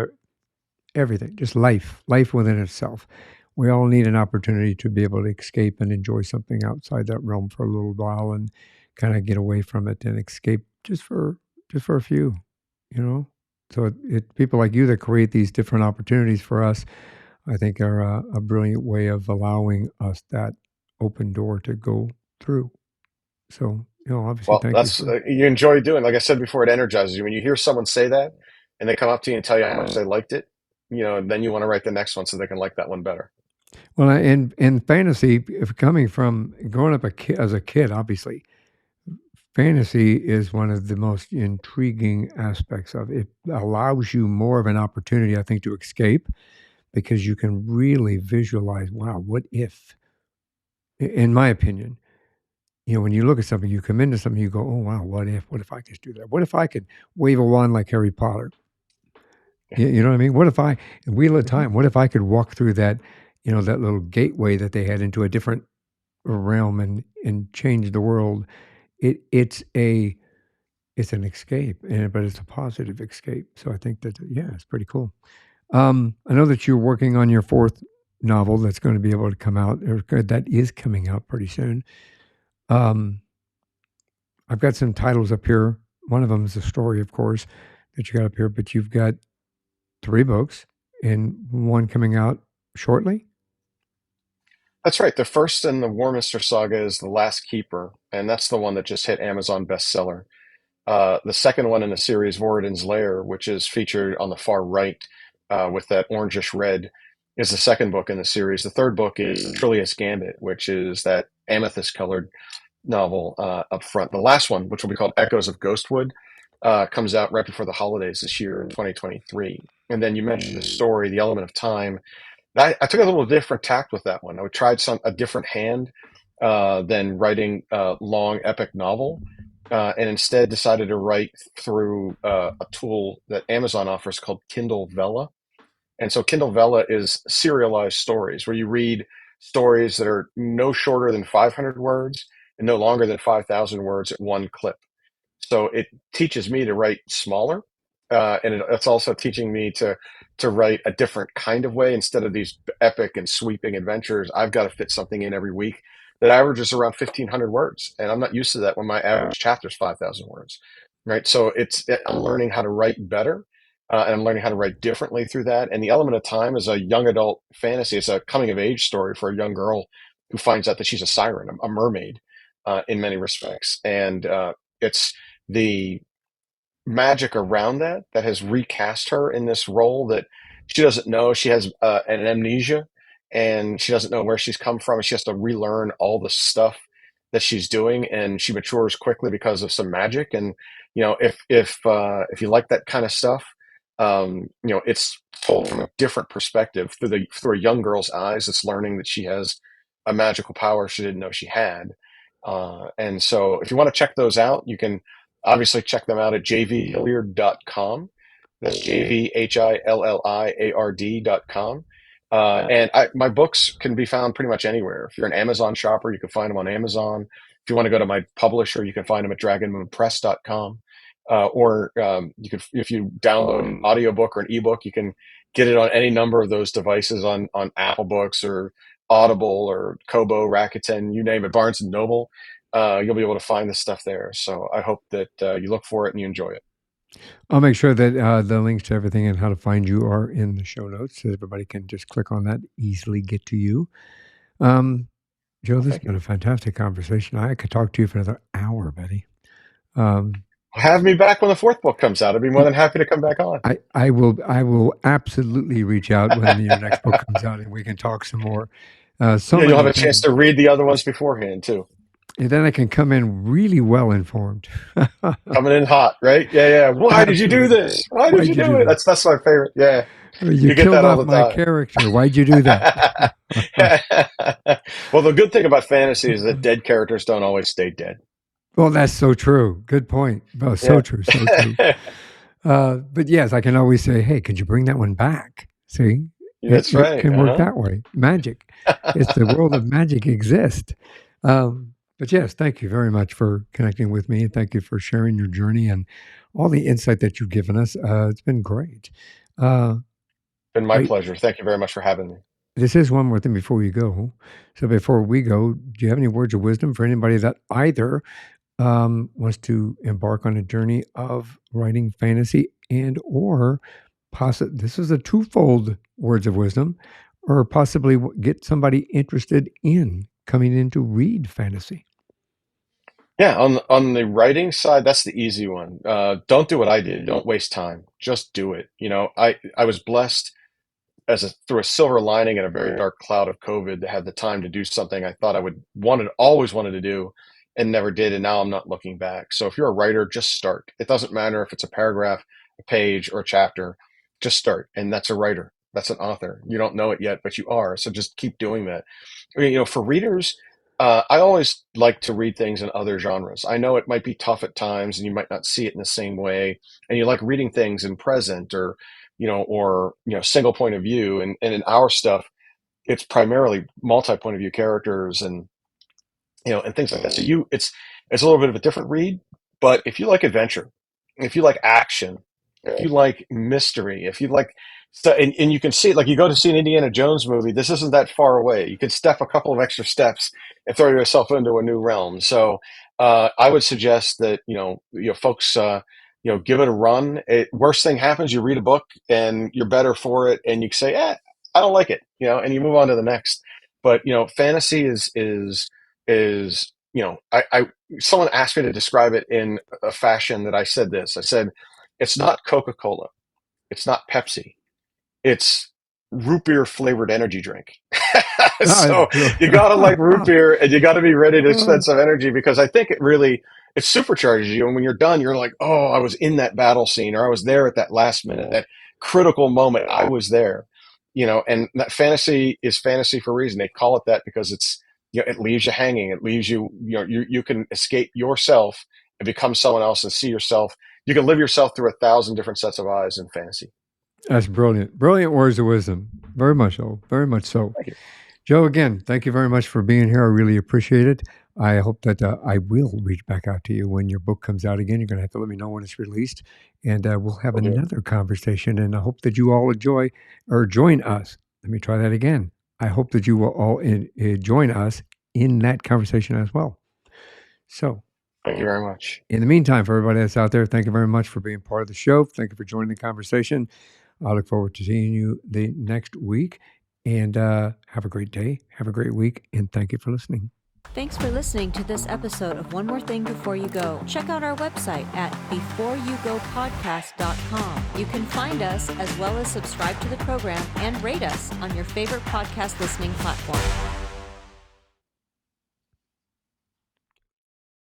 everything, just life within itself. We all need an opportunity to be able to escape and enjoy something outside that realm for a little while, and kind of get away from it and escape just for a few, you know. So people like you that create these different opportunities for us, I think, are a brilliant way of allowing us that open door to go through. So, obviously, Well, thank you that's for. you enjoy doing. Like I said before, it energizes you when you hear someone say that, and they come up to you and tell you how much they liked it. Then you want to write the next one so they can like that one better. Well, in fantasy, if coming from growing up as a kid, obviously, fantasy is one of the most intriguing aspects of it. Allows you more of an opportunity, I think, to escape, because you can really visualize, wow, what if? In my opinion, when you look at something, you come into something, you go, oh wow, what if? What if I could do that? What if I could wave a wand like Harry Potter? You know what I mean? What if I Wheel of Mhm. Time? What if I could walk through that, that little gateway that they had into a different realm, and change the world? It's an escape, but it's a positive escape. So I think that, yeah, it's pretty cool. I know that you're working on your fourth novel that's going to be able to come out, or that is coming out pretty soon. Um, I've got some titles up here. One of them is a story, of course, that you got up here, but you've got three books and one coming out shortly. That's right. The first in the Warminster Saga is The Last Keeper, and that's the one that just hit Amazon bestseller. The second one in the series, Voradin's Lair, which is featured on the far right with that orangish red, is the second book in the series. The third book is Trillius Gambit, which is that amethyst colored novel up front. The last one, which will be called Echoes of Ghostwood, comes out right before the holidays this year in 2023. And then you mentioned the story, The Element of Time. I took a little different tact with that one. I tried a different hand than writing a long epic novel, and instead decided to write through a tool that Amazon offers called Kindle Vella. And so Kindle Vella is serialized stories where you read stories that are no shorter than 500 words and no longer than 5,000 words at one clip. So it teaches me to write smaller, and it's also teaching me to write a different kind of way instead of these epic and sweeping adventures. I've got to fit something in every week that averages around 1,500 words, and I'm not used to that when my average chapter is 5,000 words, right? So I'm learning how to write better, and I'm learning how to write differently through that. And the element of time is a young adult fantasy. It's a coming of age story for a young girl who finds out that she's a siren, a mermaid, in many respects, and it's the magic around that has recast her in this role that she doesn't know. She has an amnesia, and she doesn't know where she's come from, and she has to relearn all the stuff that she's doing, and she matures quickly because of some magic. And if you like that kind of stuff, it's told from a different perspective through a young girl's eyes that's learning that she has a magical power she didn't know she had. And so if you want to check those out, you can obviously check them out at jvhilliard.com. That's jvhilliard.com. My books can be found pretty much anywhere. If you're an Amazon shopper, you can find them on Amazon. If you want to go to my publisher, you can find them at dragonmoonpress.com. If you download an audiobook or an ebook, you can get it on any number of those devices on Apple Books or Audible or Kobo, Rakuten, you name it, Barnes and Noble. You'll be able to find this stuff there. So I hope that you look for it and you enjoy it. I'll make sure that the links to everything and how to find you are in the show notes so everybody can just click on that, easily get to you. Joe, this has Thank you. been a fantastic conversation. I could talk to you for another hour, buddy. Have me back when the fourth book comes out. I'd be more than happy to come back on. I will absolutely reach out when your next book comes out and we can talk some more. You'll have a chance to read the other ones beforehand too. And then I can come in really well informed. Coming in hot, right? Yeah. Why did you do this? Why did you do it? That's my favorite. Yeah. You get killed that all off the my time. character. Why'd you do that? Well, the good thing about fantasy is that dead characters don't always stay dead. Well, that's so true. Good point. Well, so true. So true. But yes, I can always say, hey, could you bring that one back? See? That's right. It can work that way. Magic. It's the world of magic exists. But yes, thank you very much for connecting with me. Thank you for sharing your journey and all the insight that you've given us. It's been great. Been my pleasure. Thank you very much for having me. This is one more thing before you go. So before we go, do you have any words of wisdom for anybody that either wants to embark on a journey of writing fantasy and or this is a twofold words of wisdom, or possibly get somebody interested in coming in to read fantasy? Yeah, on the writing side, that's the easy one. Don't do what I did. Don't waste time. Just do it. I was blessed through a silver lining in a very dark cloud of COVID to have the time to do something I thought I always wanted to do and never did. And now I'm not looking back. So if you're a writer, just start. It doesn't matter if it's a paragraph, a page, or a chapter. Just start. And that's a writer. That's an author. You don't know it yet, but you are. So just keep doing that. For readers, I always like to read things in other genres. I know it might be tough at times and you might not see it in the same way. And you like reading things in present or single point of view. And in our stuff, it's primarily multi-point of view characters and things like that. So it's a little bit of a different read, but if you like adventure, if you like action, if you like mystery, if you like stuff, and you can see, like, you go to see an Indiana Jones movie, this isn't that far away. You can step a couple of extra steps and throw yourself into a new realm. So I would suggest that folks give it a run. Worst thing happens, you read a book and you're better for it, and you say, I don't like it, and you move on to the next. But fantasy is someone asked me to describe it in a fashion that I said this. I said, it's not Coca-Cola. It's not Pepsi. It's root beer flavored energy drink. So you got to like root beer and you got to be ready to spend some energy, because I think it supercharges you. And when you're done, you're like, oh, I was in that battle scene, or I was there at that last minute, that critical moment. I was there, and that fantasy is fantasy for a reason. They call it that because it leaves you hanging. It leaves you, you can escape yourself and become someone else and see yourself. You can live yourself through 1,000 different sets of eyes in fantasy. That's brilliant. Brilliant words of wisdom. Very much so. Very much so. Thank you. Joe, again, thank you very much for being here. I really appreciate it. I hope that I will reach back out to you when your book comes out again. You're going to have to let me know when it's released, and we'll have Will do. another conversation. And I hope that you all enjoy or join us. Let me try that again. I hope that you will all join us in that conversation as well. So, Thank you very much. in the meantime, for everybody that's out there, thank you very much for being part of the show. Thank you for joining the conversation. I look forward to seeing you the next week. And have a great day. Have a great week. And thank you for listening. Thanks for listening to this episode of One More Thing Before You Go. Check out our website at beforeyougopodcast.com. You can find us as well as subscribe to the program and rate us on your favorite podcast listening platform.